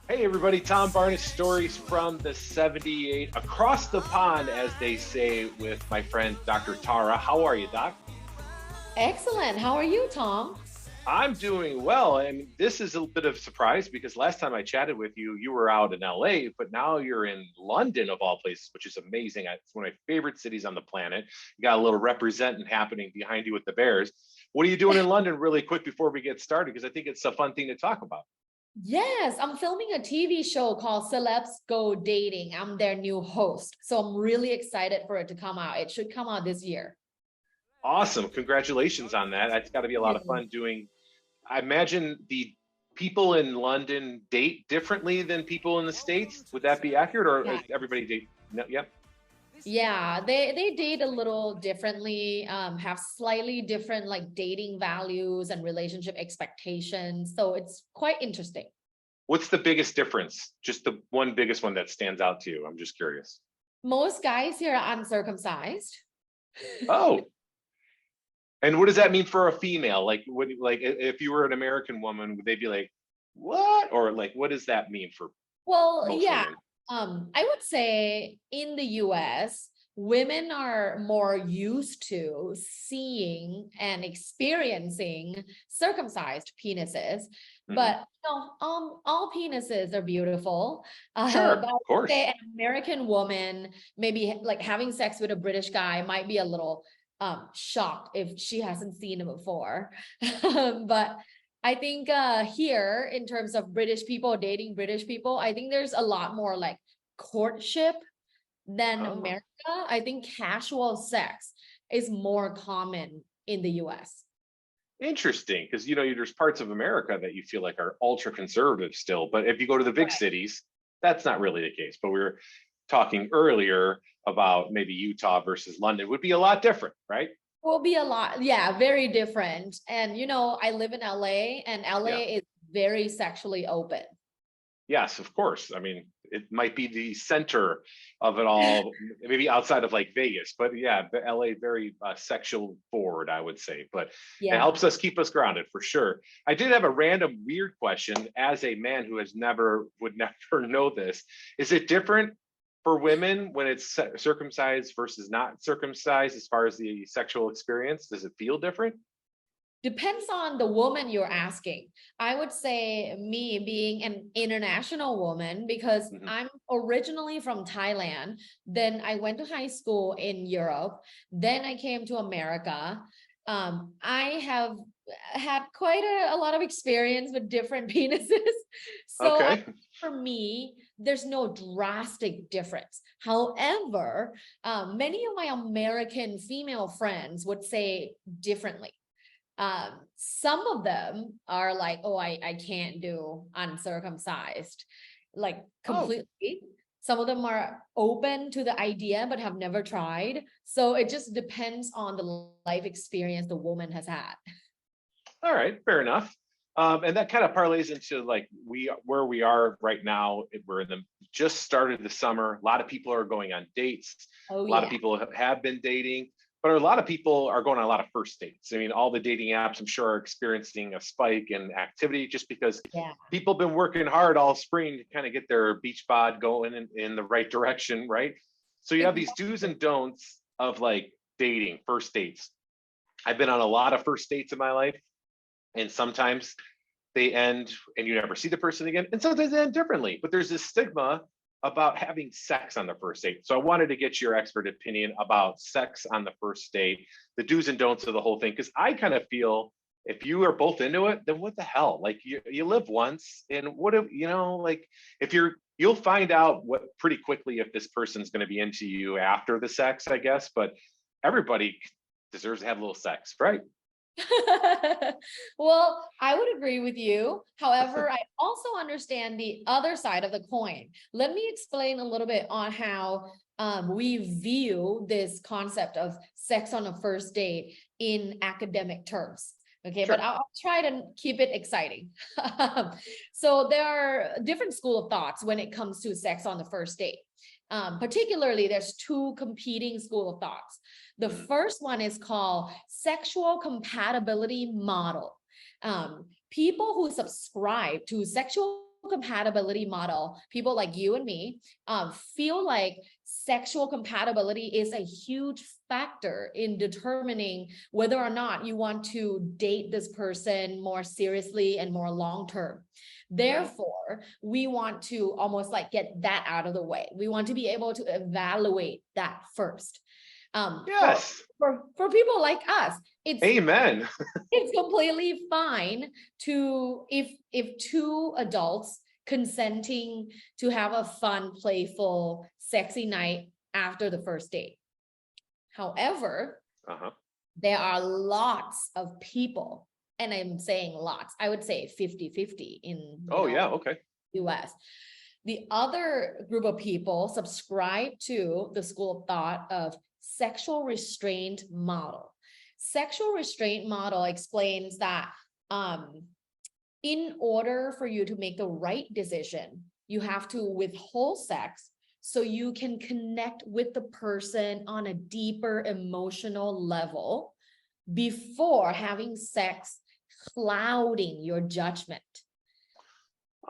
Hey everybody, Tom Barnes, stories from the 78 across the pond, as they say, with my friend Dr. Tara. How are you, Doc? Excellent. How are you, Tom? I'm doing well, and this is a bit of a surprise because last time I chatted with you, you were out in LA, but now you're in London of all places, which is amazing. It's one of my favorite cities on the planet. You got a little representing happening behind you with the Bears. What are you doing in London, really quick, before we get started? Because I think it's a fun thing to talk about. Yes, I'm filming a TV show called Celebs Go Dating. I'm their new host. So I'm really excited for it to come out. It should come out this year. Awesome. Congratulations on that. It's got to be a lot of fun doing. I imagine the people in London date differently than people in the States. Would that be accurate, or Yeah. is everybody date? No, yeah. Yeah, they date a little differently, have slightly different like dating values and relationship expectations. So it's quite interesting. What's the biggest difference? Just the one biggest one that stands out to you. I'm just curious. Most guys here are uncircumcised. Oh, and what does that mean for a female? Like, if you were an American woman, would they be like, what? Or like, what does that mean for Well, most yeah, women? I would say in the US, women are more used to seeing and experiencing circumcised penises, Hmm. but all penises are beautiful. Sure, But I of would say course. an American woman, maybe like having sex with a British guy, might be a little shocked if she hasn't seen him before. But I think here, in terms of British people dating British people, I think there's a lot more like courtship than Oh. America. I think casual sex is more common in the US. Interesting, because there's parts of America that you feel like are ultra conservative still, but if you go to the big Right. cities, that's not really the case. But we were talking earlier about maybe Utah versus London would be a lot different, right? Will be a lot, yeah, very different. And I live in LA, and Yeah. LA is very sexually open. Yes, of course. I mean, it might be the center of it all, maybe outside of like Vegas, but yeah, the LA very sexual forward, I would say. But it Yeah. helps us keep us grounded for sure. I did have a random weird question as a man who would never know this. Is it different for women when it's circumcised versus not circumcised as far as the sexual experience? Does it feel different? Depends on the woman you're asking. I would say me being an international woman, because Mhm. I'm originally from Thailand. Then I went to high school in Europe. Then I came to America. I have had quite a lot of experience with different penises. So Okay. for me, there's no drastic difference. However, many of my American female friends would say differently. Some of them are like, oh, I can't do uncircumcised, like Oh, completely. Some of them are open to the idea but have never tried. So it just depends on the life experience the woman has had. all right, fair enough. And that kind of parlays into like where we are right now. We're in the just started the summer. A lot of people are going on dates. Oh, A lot of yeah. people have been dating, but a lot of people are going on a lot of first dates. I mean, all the dating apps, I'm sure, are experiencing a spike in activity just because Yeah. people have been working hard all spring to kind of get their beach bod going in the right direction, right? So you have these do's Exactly. and don'ts of like dating, first dates. I've been on a lot of first dates in my life, and sometimes they end and you never see the person again, and sometimes they end differently, but there's this stigma about having sex on the first date. So I wanted to get your expert opinion about sex on the first date, the do's and don'ts of the whole thing, because I kind of feel if you are both into it, then what the hell, like you live once, and what if like if you'll find out what pretty quickly if this person's going to be into you after the sex, I guess. But everybody deserves to have a little sex, right? Well, I would agree with you. However, I also understand the other side of the coin. Let me explain a little bit on how we view this concept of sex on a first date in academic terms. Okay, but Sure. I'll try to keep it exciting. So there are different school of thoughts when it comes to sex on the first date. Particularly, there's two competing school of thoughts. The Mhm. first one is called sexual compatibility model. People who subscribe to sexual compatibility model, people like you and me feel like sexual compatibility is a huge factor in determining whether or not you want to date this person more seriously and more long-term. Therefore, we want to almost like get that out of the way. We want to be able to evaluate that first. Yes. For people like us, Amen. it's completely fine to if two adults consenting to have a fun, playful, sexy night after the first date. However, there are lots of people, and I'm saying lots, I would say 50-50 in US. The other group of people subscribe to the school of thought of sexual restraint model. Sexual restraint model explains that in order for you to make the right decision, you have to withhold sex so you can connect with the person on a deeper emotional level before having sex clouding your judgment.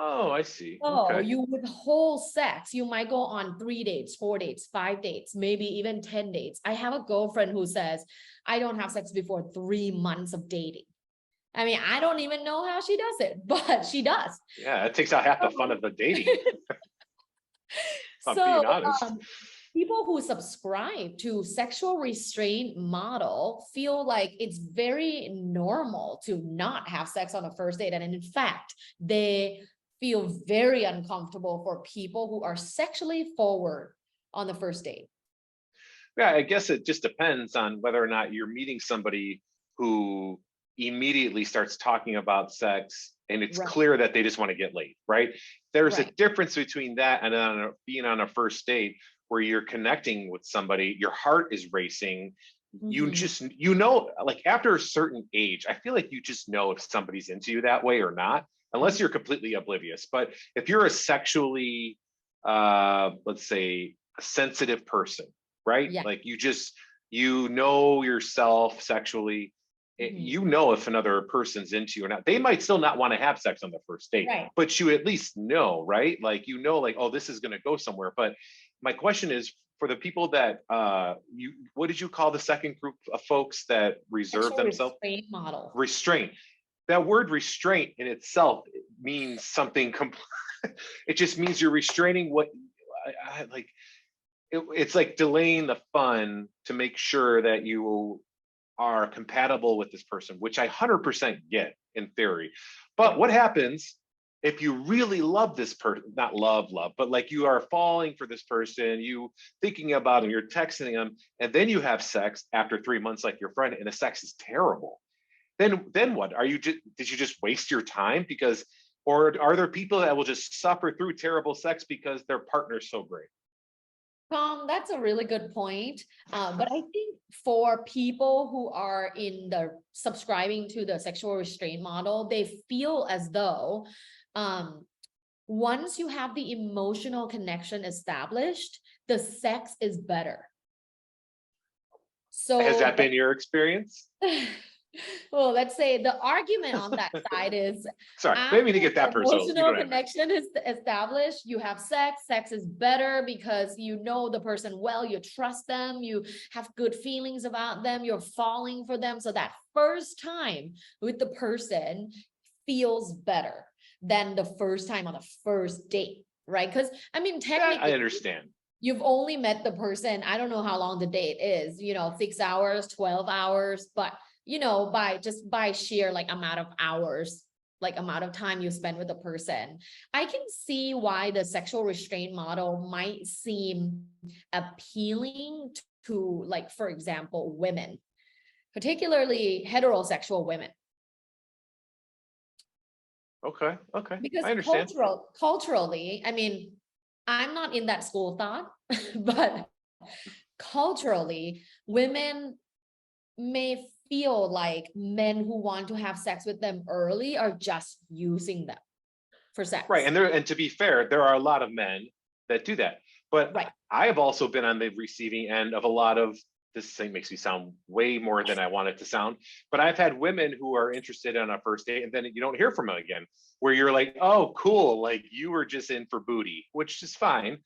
Oh, I see. So Okay. you withhold sex. You might go on 3 dates, 4 dates, 5 dates, maybe even 10 dates. I have a girlfriend who says, I don't have sex before 3 months of dating. I mean, I don't even know how she does it, but she does. Yeah, it takes out half the fun of the dating. I'm being honest. People who subscribe to sexual restraint model feel like it's very normal to not have sex on a first date. And in fact, they feel very uncomfortable for people who are sexually forward on the first date. Yeah, I guess it just depends on whether or not you're meeting somebody who immediately starts talking about sex and it's clear that they just want to get laid, right? There's a difference between that and being on a first date where you're connecting with somebody, your heart is racing. You just, like after a certain age, I feel like you just know if somebody's into you that way or not, unless you're completely oblivious. But if you're a sexually, let's say, a sensitive person, right? Like you know yourself sexually, you know if another person's into you or not. They might still not want to have sex on the first date, but you at least know, right? Like, like, oh, this is going to go somewhere. But my question is, for the people that what did you call the second group of folks that reserve themselves? Restraint model. Restraint. That word restraint in itself means something it just means you're restraining what like it's like delaying the fun to make sure that you are compatible with this person, which I 100% get in theory. But what happens if you really love this person, not love, but like you are falling for this person, you thinking about him, you're texting him, and then you have sex after 3 months like your friend, and the sex is terrible. Then what? Did you just waste your time? Or are there people that will just suffer through terrible sex because their partner's so great? That's a really good point. But I think for people who are in the subscribing to the sexual restraint model, they feel as though once you have the emotional connection established, the sex is better. So has that been your experience? Well, let's say the argument on that side is sorry, maybe to get that personal. Emotional connection is established. You have sex. Sex is better because you know the person well, you trust them, you have good feelings about them, you're falling for them. So that first time with the person feels better than the first time on the first date, right? Because I mean, technically, I understand. You've only met the person. I don't know how long the date is, 6 hours, 12 hours, but by sheer like amount of hours, like amount of time you spend with a person, I can see why the sexual restraint model might seem appealing to, like, for example, women, particularly heterosexual women. Okay. Because I understand. Culturally, I mean, I'm not in that school of thought, but culturally, women may feel like men who want to have sex with them early are just using them for sex. Right. And to be fair, there are a lot of men that do that. But I have also been on the receiving end of a lot of this thing makes me sound way more than I want it to sound, but I've had women who are interested on a first date and then you don't hear from them again, where you're like, oh, cool, like you were just in for booty, which is fine.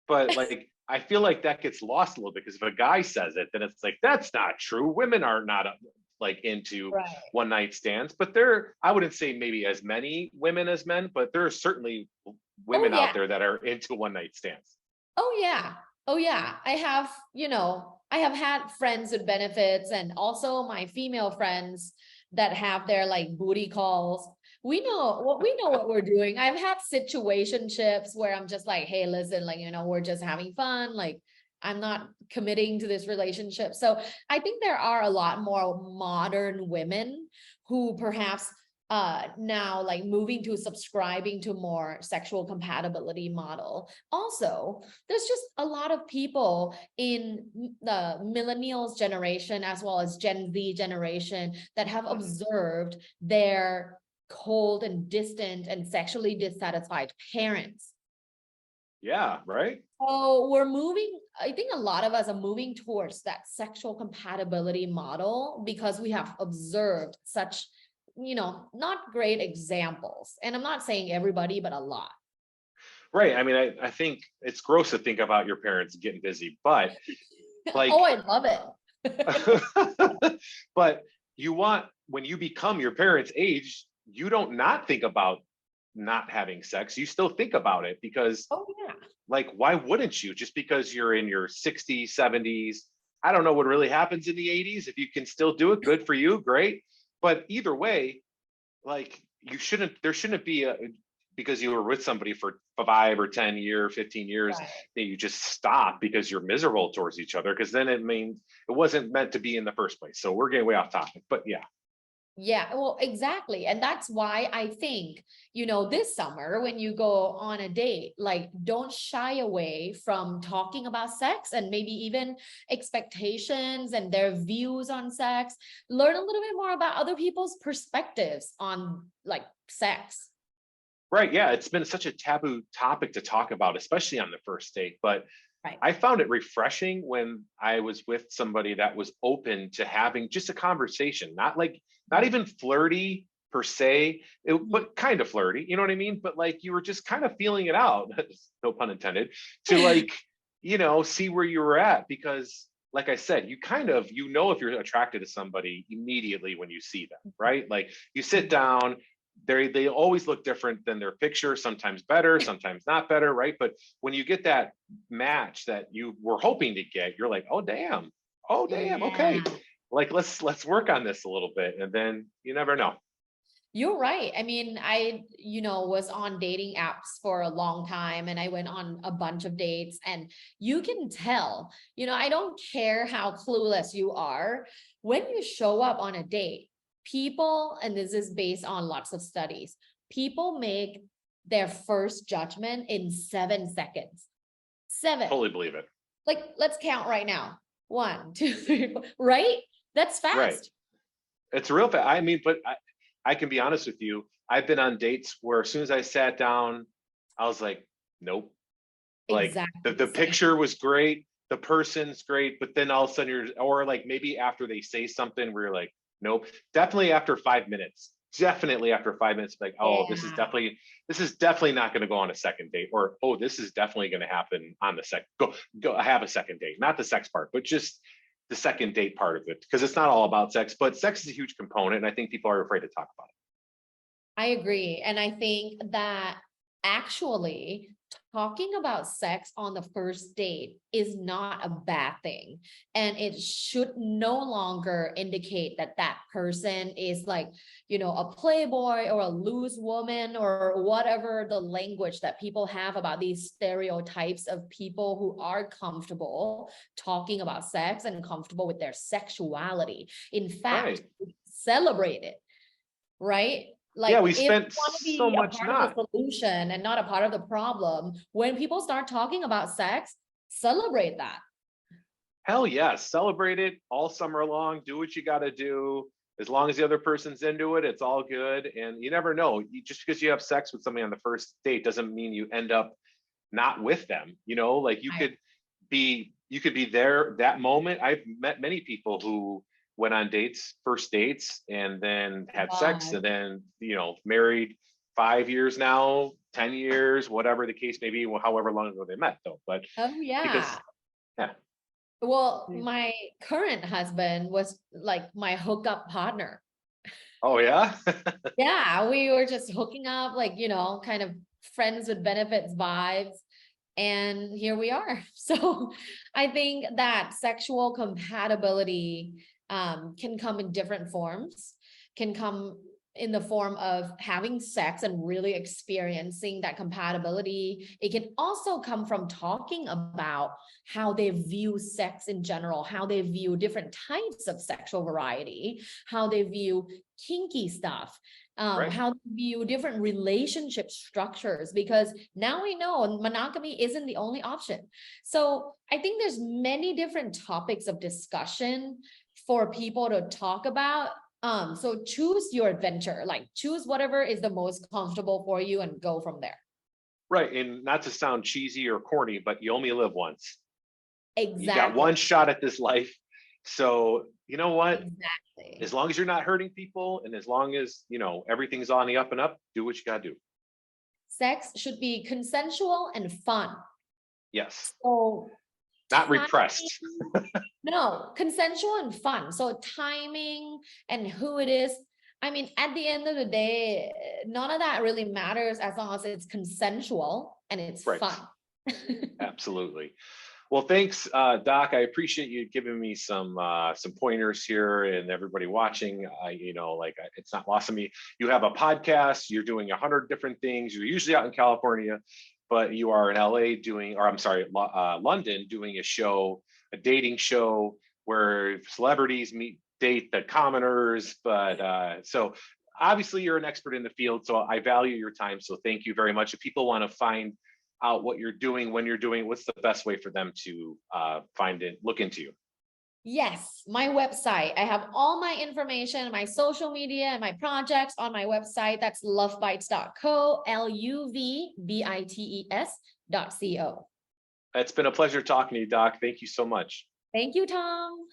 But like, I feel like that gets lost a little bit because if a guy says it, then it's like, that's not true. Women are not like into Right. one night stands, but there, I wouldn't say maybe as many women as men, but there are certainly women yeah. out there that are into one night stands. Oh yeah. Oh yeah. I have, I have had friends with benefits and also my female friends that have their like booty calls. We know what we're doing. I've had situationships where I'm just like, hey, listen, like, we're just having fun. Like, I'm not committing to this relationship. So I think there are a lot more modern women who perhaps now like moving to subscribing to more sexual compatibility model. Also, there's just a lot of people in the millennials generation as well as Gen Z generation that have observed their cold and distant and sexually dissatisfied parents. Yeah, right. So we're moving, I think a lot of us are moving towards that sexual compatibility model because we have observed such, not great examples. And I'm not saying everybody, but a lot. Right. I mean, I think it's gross to think about your parents getting busy, but like, Oh, I love it. but when you become your parents' age, you don't not think about not having sex. You still think about it because, Oh, yeah. like, why wouldn't you? Just because you're in your 60s, 70s, I don't know what really happens in the 80s. If you can still do it, good for you, great. But either way, like, there shouldn't be because you were with somebody for 5 or 10 years, 15 years, Right. that you just stop because you're miserable towards each other, because then it means it wasn't meant to be in the first place. So we're getting way off topic, but yeah. Yeah, well, exactly. And that's why I think, this summer when you go on a date, like don't shy away from talking about sex and maybe even expectations and their views on sex. Learn a little bit more about other people's perspectives on like sex. Right. Yeah. It's been such a taboo topic to talk about, especially on the first date. But Right. I found it refreshing when I was with somebody that was open to having just a conversation, not even flirty per se, but kind of flirty, you know what I mean? But like you were just kind of feeling it out, no pun intended, to like, see where you were at. Because like I said, you kind of, if you're attracted to somebody immediately when you see them, right? Like you sit down, they always look different than their picture, sometimes better, sometimes not better, right? But when you get that match that you were hoping to get, you're like, oh damn, okay, Yeah. like let's work on this a little bit, and then you never know. You're right. I mean, I, was on dating apps for a long time and I went on a bunch of dates and you can tell, I don't care how clueless you are. When you show up on a date, people, and this is based on lots of studies, people make their first judgment in 7 seconds. 7. Totally believe it. Like, let's count right now. 1, 2, 3, 4, right? That's fast. Right. It's real fast. I mean, but I can be honest with you. I've been on dates where as soon as I sat down, I was like, nope. Like Exactly. the picture was great, the person's great, but then all of a sudden or like maybe after they say something, we're like, nope. Definitely after 5 minutes. Definitely after 5 minutes, like, oh, Yeah. this is definitely not going to go on a second date, or oh, this is definitely going to happen on the second. Go have a second date, not the sex part, but just the second date part of it, because it's not all about sex, but sex is a huge component, and I think people are afraid to talk about it. I agree. And I think that actually talking about sex on the first date is not a bad thing. And it should no longer indicate that that person is like, a playboy or a loose woman or whatever the language that people have about these stereotypes of people who are comfortable talking about sex and comfortable with their sexuality. In fact, Right. celebrate it, right? Like, Yeah, we if you spent want to so be a much part of the solution and not a part of the problem, when people start talking about sex, celebrate that. Hell yes, celebrate it all summer long. Do what you got to do. As long as the other person's into it, it's all good. And you never know. Just because you have sex with somebody on the first date doesn't mean you end up not with them. Like you Right. could be you could be there that moment. I've met many people who went on dates, first dates, and then had sex, God. and then, married 5 years now, 10 years, whatever the case may be, however long ago they met though. But Oh because, yeah. yeah. Well, my current husband was like my hookup partner. Oh yeah. Yeah, we were just hooking up, like, kind of friends with benefits vibes. And here we are. So I think that sexual compatibility can come in different forms, can come in the form of having sex and really experiencing that compatibility. It can also come from talking about how they view sex in general, how they view different types of sexual variety, how they view kinky stuff, Right. how they view different relationship structures, because now we know monogamy isn't the only option. So I think there's many different topics of discussion for people to talk about. So choose your adventure, like choose whatever is the most comfortable for you and go from there. Right. And not to sound cheesy or corny, but you only live once. You got Exactly. one shot at this life. So you know what? Exactly. As long as you're not hurting people, and as long as everything's on the up and up, do what you gotta do. Sex should be consensual and fun. Yes. So Not timing, repressed. no, consensual and fun. So timing and who it is. I mean, at the end of the day, none of that really matters as long as it's consensual and it's Right. fun. Absolutely. Well, thanks, Doc. I appreciate you giving me some pointers here, and everybody watching. It's not lost on me. You have a podcast. You're doing 100 different things. You're usually out in California, but you are in LA doing, or I'm sorry, London, doing a dating show where celebrities date the commoners. But so obviously you're an expert in the field, so I value your time. So thank you very much. If people want to find out what you're doing, when you're doing, what's the best way for them to find it, look into you? Yes, my website. I have all my information, my social media, and my projects on my website. That's luvbites.co, LUVBITES.co. It's been a pleasure talking to you, Doc. Thank you so much. Thank you, Tom.